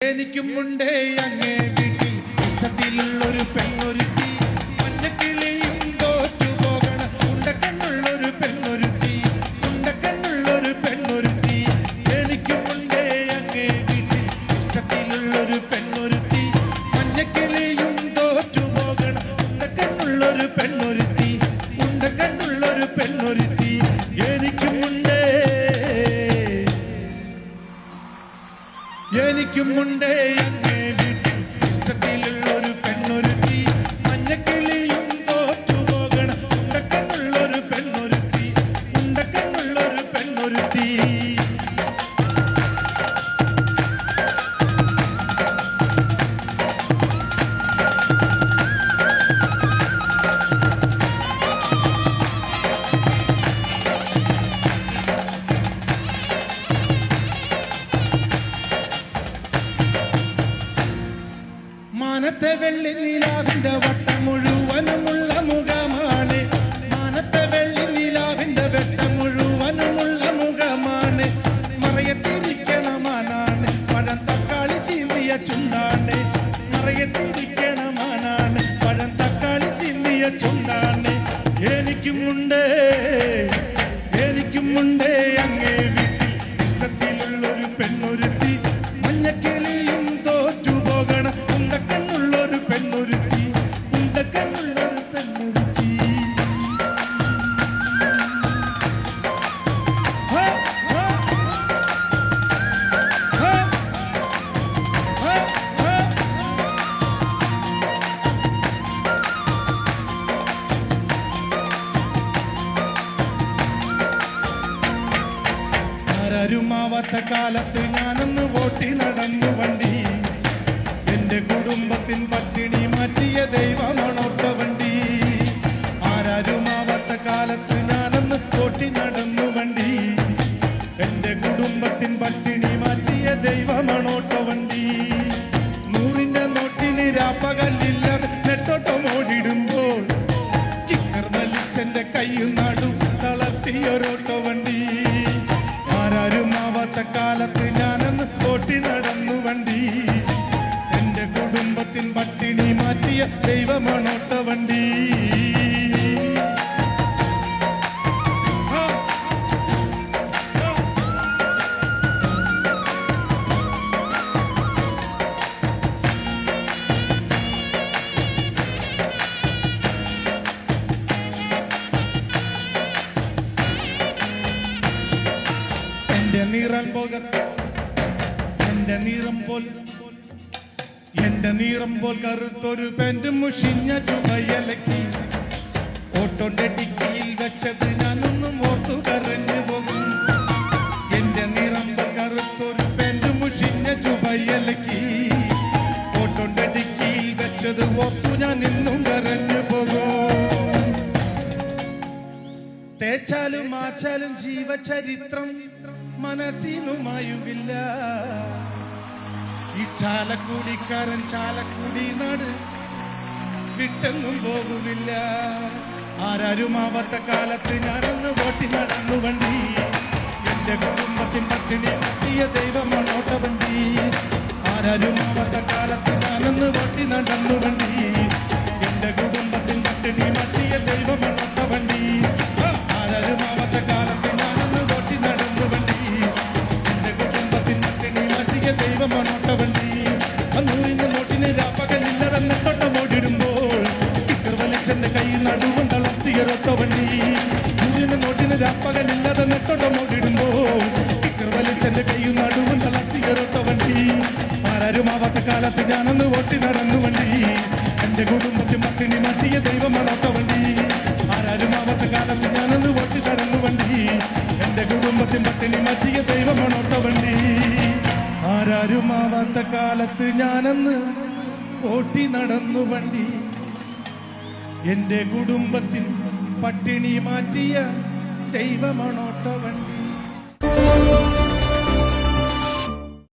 എനിക്കും ഉണ്ടേ അങ്ങേ വീട്ടിൽ ഇഷ്ടത്തിലുള്ളൊരു പെണ്ണൊരുത്തി, മഞ്ഞക്കിളിയും തോറ്റു പോകണ ഉണ്ടക്കണ്ണുള്ളൊരു പെണ്ണൊരുത്തി, ഉണ്ടക്കണ്ണുള്ളൊരു പെണ്ണൊരുത്തി. എനിക്കും ഉണ്ടേ അങ്ങേ വീട്ടിൽ ഇഷ്ടത്തിലുള്ളൊരു പെണ്ണൊരുത്തി, മഞ്ഞക്കിളിയും തോറ്റു പോകണ ഉണ്ടക്കണ്ണുള്ളൊരു പെണ്ണൊരുത്തി, ഉണ്ടക്കണ്ണുള്ളൊരു പെണ്ണൊരുത്തി. എനിക്കും ഉണ്ടേ, എനിക്കും ഉണ്ടേ അങ്ങേ വീട്ടിൽ ഇഷ്ടത്തിലുള്ളൊരു പെണ്ണൊരുത്തി, മഞ്ഞക്കിളിയും തോറ്റു പോകണ ഉണ്ടക്കണ്ണുള്ളൊരു പെണ്ണൊരുത്തി, ഉണ്ടക്കണ്ണുള്ളൊരു പെണ്ണൊരുത്തി. മാനത്തെ വെള്ളി നിലാവിന്റെ വട്ടം മുഴുവനുമുള്ള മുഖമാണ്, മാനത്തെ വെള്ളി നിലാവിന്റെ വെട്ടം മുഴുവനുമുള്ള മുഖമാണ്. മറയത്തിരിക്കണ മാനാണ്, പഴം തക്കാളി ചീന്തിയ ചുണ്ടാണ്, മറയത്തിരിക്കണ മാനാണ്, പഴം തക്കാളി ചീന്തിയ ചുണ്ടാണ്. എനിക്കും ഉണ്ടേ, എനിക്കും ഉണ്ടേ അങ്ങേ വീട്ടിൽ ഇഷ്ടത്തിലുള്ളൊരു പെണ്ണൊരുത്തി, മഞ്ഞക്കിളിയും തോറ്റു പോകണ ഉണ്ടക്കണ്ണുള്ളൊരു പെണ്ണൊരുത്തി, ഉണ്ടക്കണ്ണുള്ളൊരു പെണ്ണൊരുത്തി. ആരുമാവാത്ത കാലത്ത് ഞാനൊന്ന് ഓട്ടി നടന്നു വണ്ടി, എന്റെ കുടുംബത്തിൻ പട്ടിണി മാറ്റിയ ദൈവമാണോട്ട വണ്ടി. ആരാരുമാവാത്ത കാലത്ത് ഞാനൊന്ന് ഓട്ടി നടന്നു വണ്ടി, എന്റെ കുടുംബത്തിൻ പട്ടിണി മാറ്റിയ ദൈവമാണോട്ട വണ്ടി. 100ന്റെ നോട്ടിന് രാപ്പകലില്ല നെട്ടോട്ടം ഓടിടുമ്പോൾ കിക്കർ വലിച്ചെന്റെ കയ്യും നാടും തളർത്തിയൊരോട്ടോ വണ്ടി. ആരാരുമാവാത്ത കാലത്ത് ഞാനൊന്ന് ഓട്ടി നടന്നു വണ്ടി, എന്റെ കുടുംബത്തിൻ പട്ടിണി മാറ്റിയ ദൈവമാണോട്ട വണ്ടി. എന്റെ നിറം പോൽ, എന്റെ നിറം പോൽ, എന്റെ നിറം പോൽ കറുത്തൊരു പെന്റ് മുഷിഞ്ഞ ചുമയലക്കി ഓട്ടോന്റെ ഡിക്കിയിൽ വെച്ചത് ഞാനൊന്നും ഓർത്തു കരഞ്ഞു പോകും. എന്റെ നിറം പോൽ കറുത്തൊരു പെന്റ് മുഷിഞ്ഞ ചുമയലക്കി ഓട്ടോന്റെ ഡിക്കിയിൽ വെച്ചത് ഓർത്തു ഞാൻ ഇന്നും കരഞ്ഞു പോകും. തേച്ചാലും മാച്ചാലും ജീവചരിത്രം മനസ്സിനുമായുമില്ല. ഈ ചാലക്കുടിക്കാരൻ ചാലക്കുടി നാട് വിട്ടെങ്ങും പോകുന്നില്ല. ആരാരുമാവാത്ത കാലത്ത് ഞാനൊന്ന് ഓട്ടി നടന്നു വണ്ടി, എന്റെ കുടുംബത്തിൻ പട്ടിണി മാറ്റിയ ദൈവമാണോട്ട വണ്ടി. ആരാരുമാവാത്ത കാലത്ത് ഞാനൊന്ന് ഓട്ടി നടന്നു വണ്ടി, എന്റെ കുടുംബത്തിൻ പട്ടിണി മാറ്റിയ ദൈവമാണോട്ട വണ്ടി. ആരാരുമാവാത്ത കാലത്ത് ഞാനൊന്ന് ഓട്ടി നടന്നു വണ്ടി, എന്റെ കുടുംബത്തിൻ പട്ടിണി മാറ്റിയ ദൈവമാണോട്ട വണ്ടി. 100ന്റെ നോട്ടിന് രാപ്പകലില്ലറ നെട്ടോട്ടം ഓടിടുമ്പോൾ കിക്കർ വലിച്ചെന്റെ കൈ നടുവും തളർത്തിയൊരൊട്ട വണ്ടി. 100ന്റെ നോട്ടിന് രാപ്പകലില്ലാതെ നെട്ടോട്ടം ഓടിടുമ്പോൾ കിക്കർ വലിച്ചെന്റെ കൈ നടുവും തളർത്തിയൊരൊട്ട വണ്ടി. ആരാരുമാവാത്ത കാലത്ത് ഞാനൊന്ന് ഓട്ടി നടന്നു വണ്ടി, എന്റെ കുടുംബത്തിൽ പട്ടിണി മാറ്റിയ ദൈവമാണോട്ട വണ്ടി. ആരാരുമാവാത്ത കാലത്ത് ഞാനൊന്ന് ഓട്ടി നടന്നു വണ്ടി, എന്റെ കുടുംബത്തിൽ പട്ടിണി മാറ്റിയ ദൈവമാണോട്ട വണ്ടി. ആരാരുമാവാത്ത കാലത്ത് ഞാനന്ന് ഓട്ടി നടന്നു വണ്ടി, എന്റെ കുടുംബത്തിൽ പട്ടിണി മാറ്റിയ ദൈവമാണോട്ട വണ്ടി.